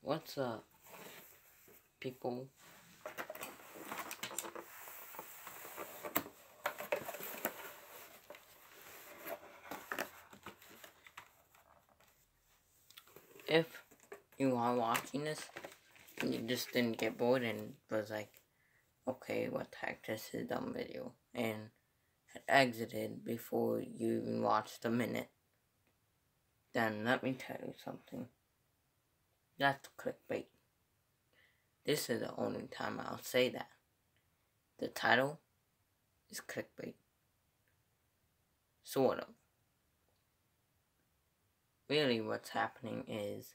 What's up, people? If you are watching this and you just didn't get bored and was like, okay, what the heck, this is a dumb video, and had exited before you even watched a minute, then let me tell you something. That's clickbait. This is the only time I'll say that. The title is clickbait. Sort of. Really what's happening is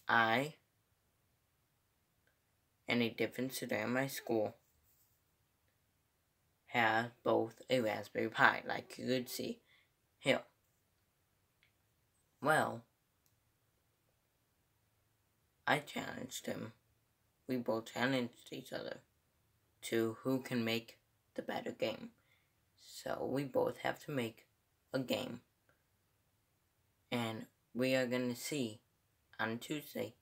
I and a different student in my school have both a Raspberry Pi, like you could see here. Well, I challenged him. We both challenged each other to who can make the better game. So we both have to make a game. And we are going to see on Tuesday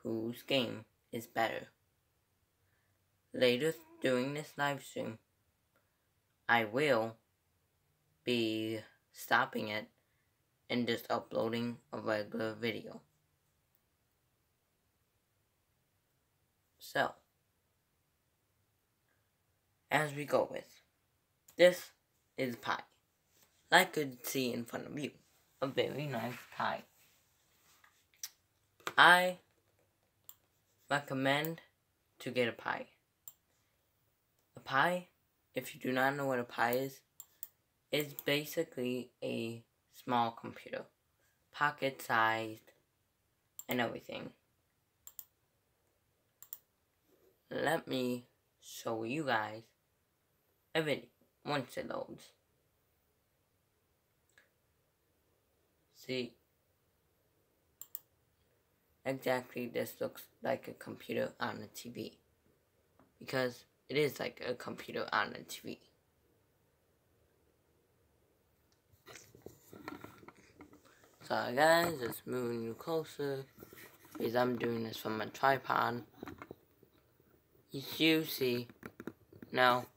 whose game is better. Later during this live stream, I will be stopping it and just uploading a regular video. So, as we go with, this is pie. Like you could see in front of you, a very nice pie. I recommend to get a pie. A pie, if you do not know what a pie is basically a small computer, pocket-sized and everything. Let me show you guys a video once it loads. See, exactly this looks like a computer on a TV, because it is like a computer on a TV. Sorry guys, just moving you closer, because I'm doing this from a tripod. As you see, now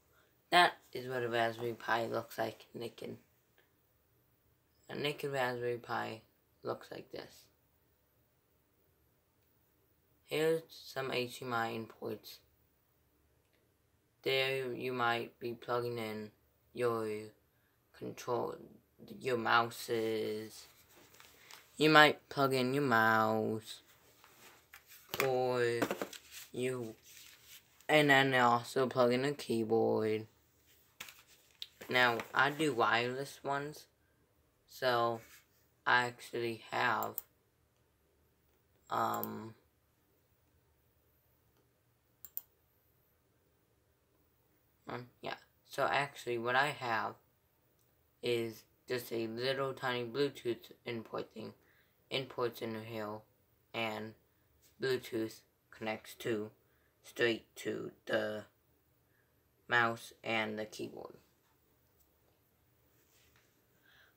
that is what a Raspberry Pi looks like naked. A naked Raspberry Pi looks like this. Here's some HDMI inputs. There you might be plugging in your control, your mouses. You might plug in your mouse, or and then also plug in a keyboard. Now, I do wireless ones, so I actually have, yeah. So actually what I have is just a little tiny Bluetooth input thing. Inputs in here, and Bluetooth connects straight to the mouse and the keyboard.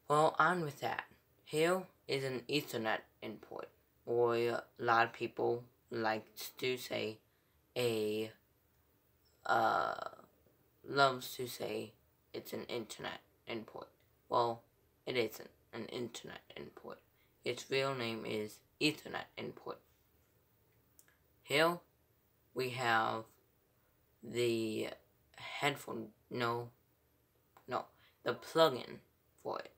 Well, on with that. Here is an Ethernet input, or a lot of people like to say loves to say it's an internet input. Well, it isn't an internet input. Its real name is Ethernet input. Here we have the headphone, the plug-in for it,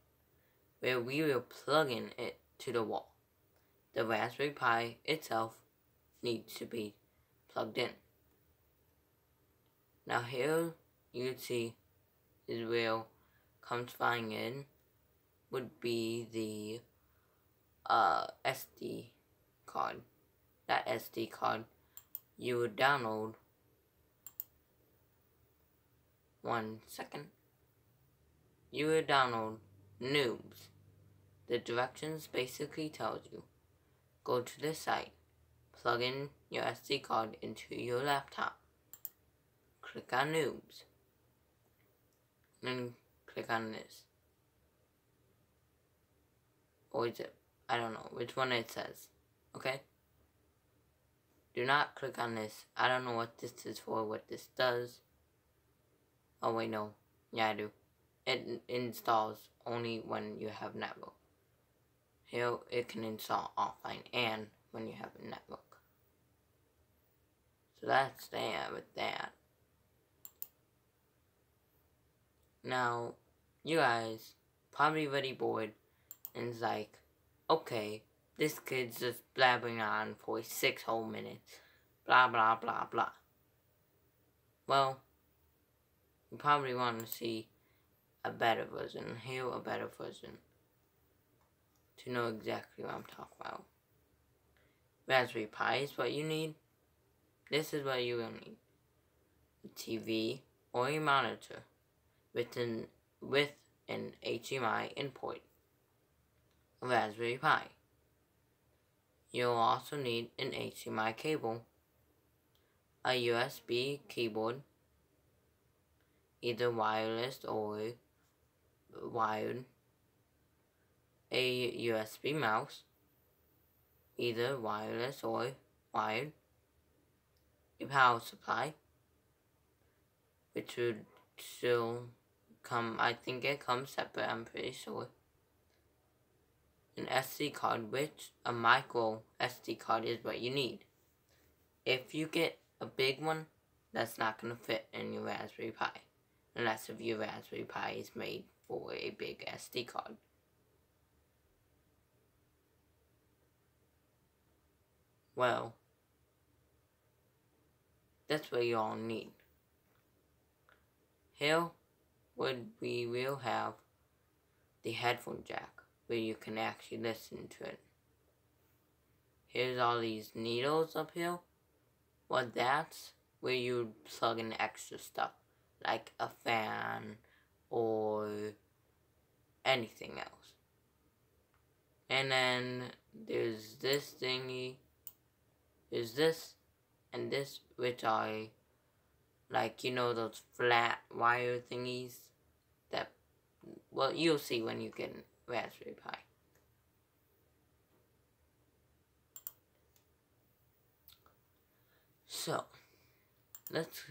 where we will plug in it to the wall. The Raspberry Pi itself needs to be plugged in. Now here you can see is where comes flying in would be the SD card. That SD card you would download. 1 second. You would download Noobs. The directions basically tells you, go to this site, plug in your SD card into your laptop, click on Noobs, then click on this. Or is it? I don't know which one it says. Okay? do not click on this. I don't know what this is for, what this does. Oh wait, no. Yeah, I do. It installs only when you have network. Here, it can install offline and when you have a network. So that's there with that. Now, you guys probably already bored and it's like, okay, this kid's just blabbering on for 6 whole minutes. Blah, blah, blah, blah. Well, you probably want to see a better version, hear a better version, to know exactly what I'm talking about. Raspberry Pi is what you need. This is what you will need. A TV or a monitor with an HDMI input. A Raspberry Pi. You'll also need an HDMI cable, a USB keyboard, either wireless or wired, a USB mouse, either wireless or wired, a power supply, which would still come, I think it comes separate, I'm pretty sure. An SD card, which a micro SD card is what you need. If you get a big one, that's not going to fit in your Raspberry Pi, unless if your Raspberry Pi is made for a big SD card. Well, that's what you all need. Here, we will have the headphone jack, where you can actually listen to it. Here's all these needles up here. Well, that's where you plug in extra stuff, like a fan or anything else. And then there's this thingy, there's this and this, which are like, you know, those flat wire thingies that, well, you'll see when you get a Raspberry Pi. So, let's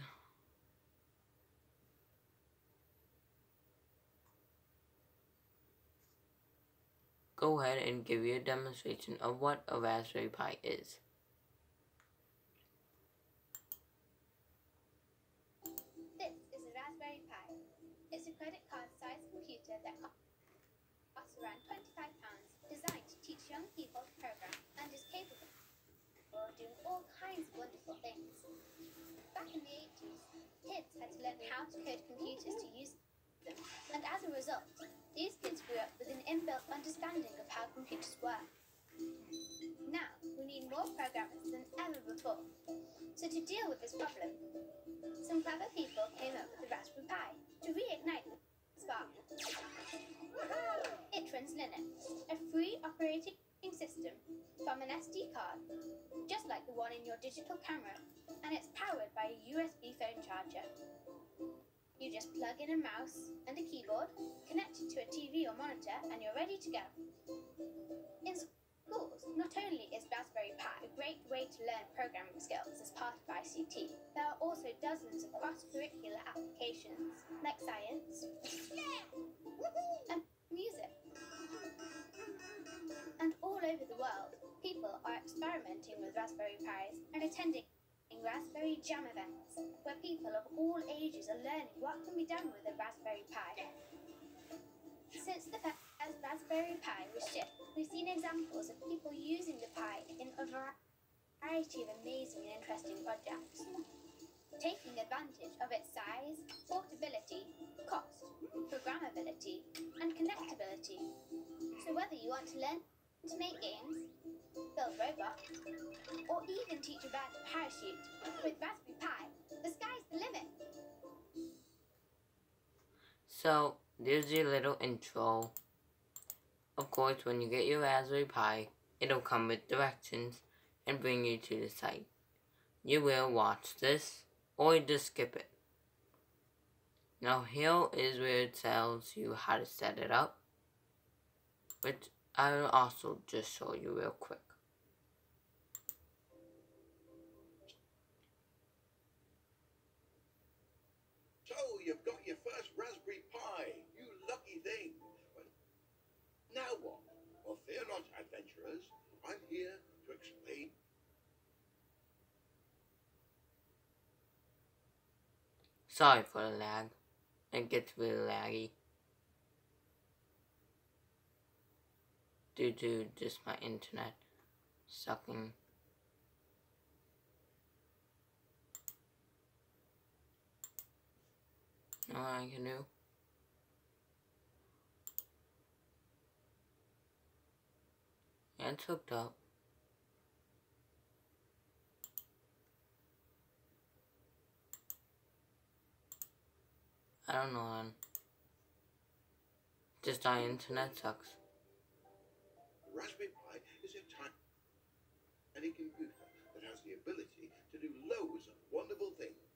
go ahead and give you a demonstration of what a Raspberry Pi is. This is a Raspberry Pi. It's a credit card-sized computer that costs around £25, designed to teach young people to program, and is capable of doing all kinds of wonderful things. Back in the 80s, kids had to learn how to code computers to use them, and as a result, these kids grew up with an inbuilt understanding of how computers work. Now, we need more programmers than ever before. So to deal with this problem, some clever people came up with the Raspberry Pi to reignite the spark. It runs Linux, a free operating system from an SD card, just like the one in your digital camera, and it's powered by a USB phone charger. You just plug in a mouse and a keyboard, connect it to a TV or monitor, and you're ready to go. In schools, not only is Raspberry Pi a great way to learn programming skills as part of ICT, there are also dozens of cross-curricular applications like science and music. And all over the world, people are experimenting with Raspberry Pis and attending Raspberry Jam events, where people of all ages are learning what can be done with a Raspberry Pi. Since the first Raspberry Pi was shipped, we've seen examples of people using the Pi in a variety of amazing and interesting projects, taking advantage of its size, portability, cost, programmability, and connectability. So whether you want to learn to make games, build robots, or even teach a bird to parachute, with Raspberry Pi, the sky's the limit. So, there's your little intro. Of course, when you get your Raspberry Pi, it'll come with directions and bring you to the site. You will watch this, or just skip it. Now, here is where it tells you how to set it up, which I will also just show you real quick. I'm here to explain. Sorry for the lag. It gets really laggy due to just my internet sucking. You know what I can do? Yeah, it's hooked up. I don't know, man. Just our internet sucks. Raspberry Pi is a tiny computer that has the ability to do loads of wonderful things.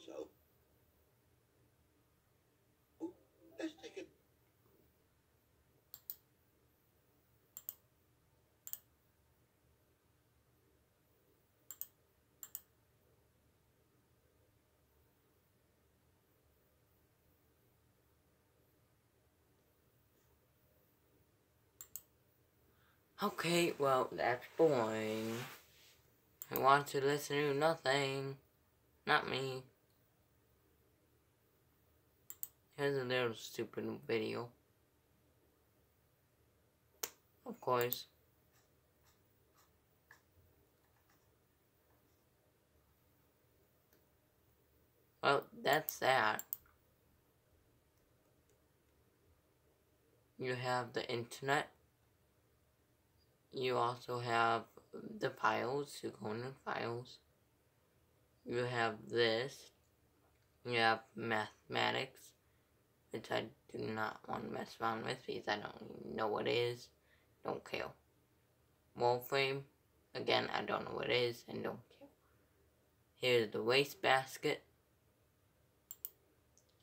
So, let's take a Okay, well, that's boring. I want to listen to nothing. Not me. Here's a little stupid video. Of course. Well, that's that. You have the internet. You also have the files, component files. You have this. You have mathematics, which I do not want to mess around with because I don't even know what it is. Don't care. Wolframe, again, I don't know what it is and don't care. Here's the wastebasket.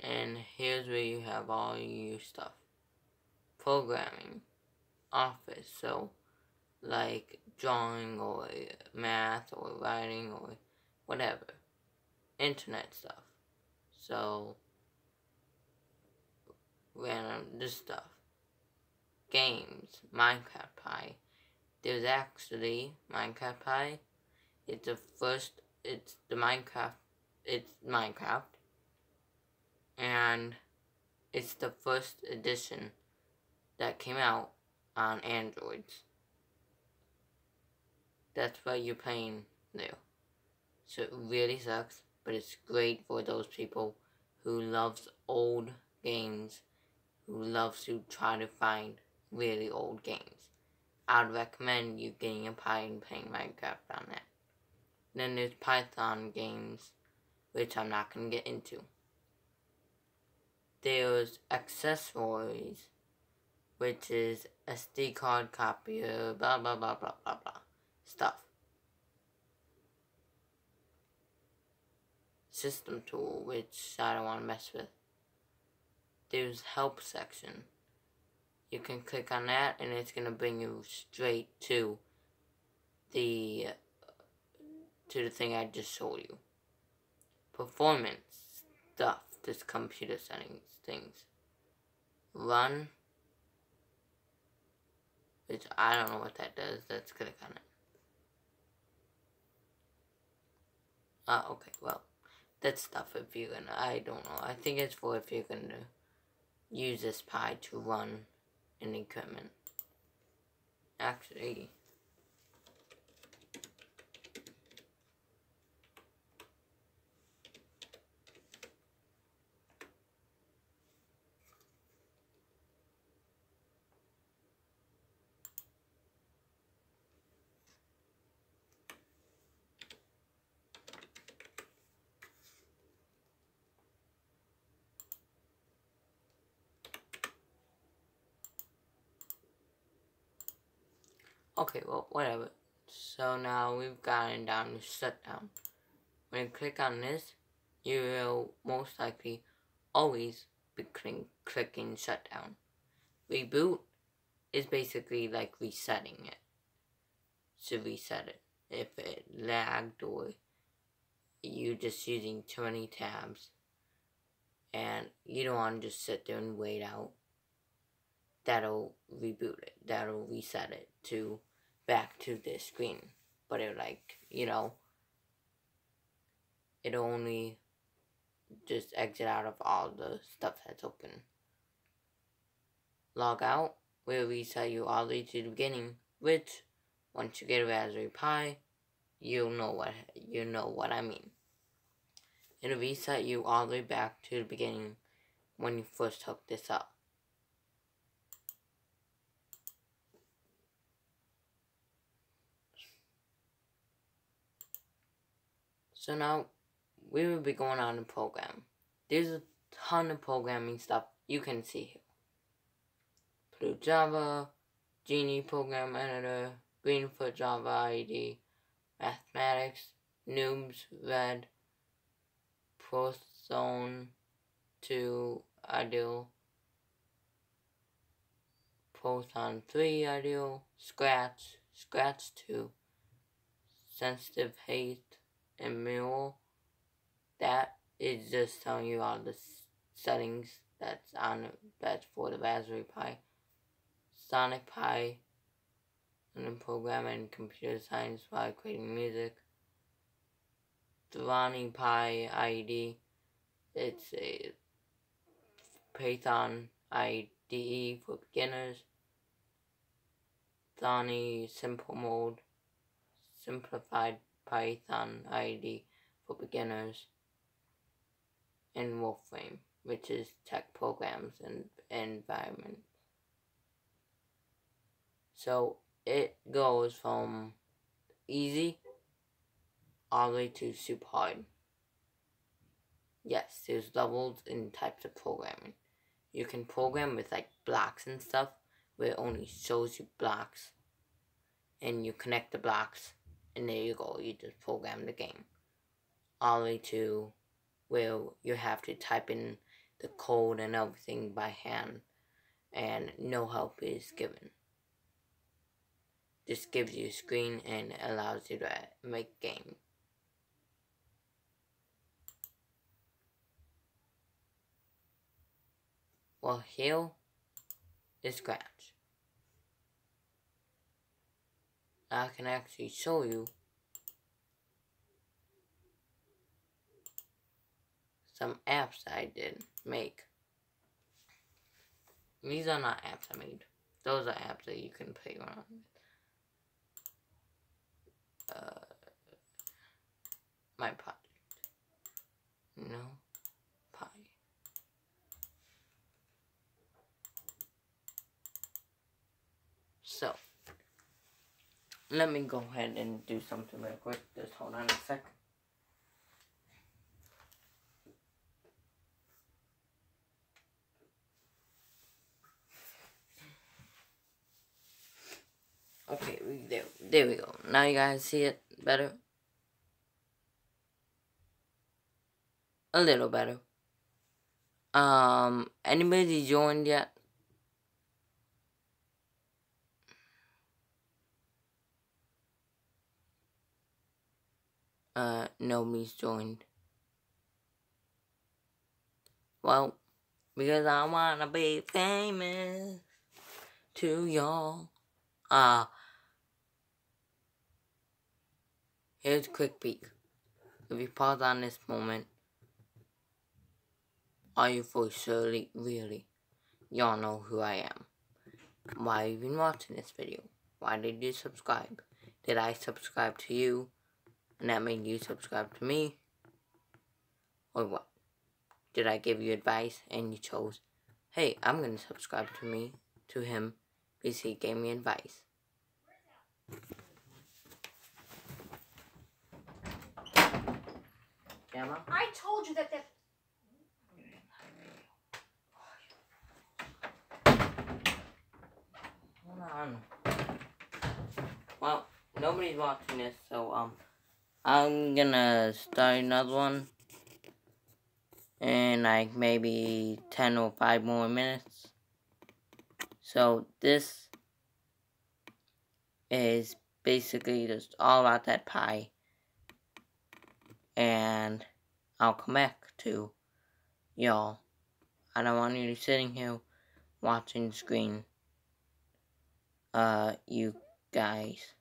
And here's where you have all your stuff. Programming, office, so like drawing or math or writing or whatever. Internet stuff. So, random, this stuff. Games, Minecraft Pi. There's actually Minecraft Pi. It's Minecraft. And it's the first edition that came out on Androids. That's why you're playing there. So it really sucks, but it's great for those people who loves old games, who loves to try to find really old games. I'd recommend you getting a Pi and playing Minecraft on that. Then there's Python games, which I'm not going to get into. There's accessories, which is SD card copier, blah blah blah blah blah blah stuff. System tool, which I don't want to mess with. There's help section. You can click on that and it's going to bring you straight to the thing I just showed you. Performance stuff, just computer settings things. Run, which I don't know what that does. Let's click on it. Okay, well, that's stuff if you're gonna, I don't know. I think it's for if you're gonna use this Pi to run an equipment. Actually, okay, well, whatever. So now we've gotten down to shutdown. When you click on this, you will most likely always be clicking shutdown. Reboot is basically like resetting it. To reset it. If it lagged or you're just using too many tabs and you don't want to just sit there and wait out that'll reboot it. That'll reset it to back to this screen. But it it only just exit out of all the stuff that's open. Log out will reset you all the way to the beginning, which once you get a Raspberry Pi, you know what I mean. It'll reset you all the way back to the beginning when you first hook this up. So now we will be going on to program. There's a ton of programming stuff you can see here. Blue Java, Genie Program Editor, Greenfoot Java ID, Mathematics, Noobs, Red, Prozone 2 Ideal, Proton 3 Ideal, Scratch, Scratch 2, Sensitive Hate, and Mule. That is just telling you all the settings that's for the Raspberry Pi. Sonic Pi, and then program and computer science while creating music. Durrani Pi IDE, it's a Python IDE for beginners. Thani Simple Mode, Simplified Python IDE for beginners. And Wolfram, which is tech programs and environment. So it goes from easy all the way to super hard. Yes, there's levels and types of programming. You can program with like blocks and stuff, where it only shows you blocks, and you connect the blocks, and there you go. You just program the game. All the way to where you have to type in the code and everything by hand, and no help is given. Just gives you a screen and allows you to make game. Well, here is Scratch. I can actually show you some apps I did make. These are not apps I made. Those are apps that you can play around with. My project. No Pi. So, let me go ahead and do something real quick. Just hold on a sec. Okay, there we go. Now you guys see it better? A little better. Anybody joined yet? Nobody's joined. Well, because I wanna be famous to y'all. Here's a quick peek. If you pause on this moment, are you for surely, really? Y'all know who I am. Why are you even watching this video? Why did you subscribe? Did I subscribe to you, and that made you subscribe to me? Or what? Did I give you advice, and you chose, hey, I'm gonna subscribe to him, because he gave me advice? Emma? I told you that the... Hold on. Well, nobody's watching this, so, I'm gonna start another one in, like, maybe 10 or 5 more minutes. So, this is basically just all about that pie. And I'll come back to y'all. I don't want you to sitting here watching the screen you guys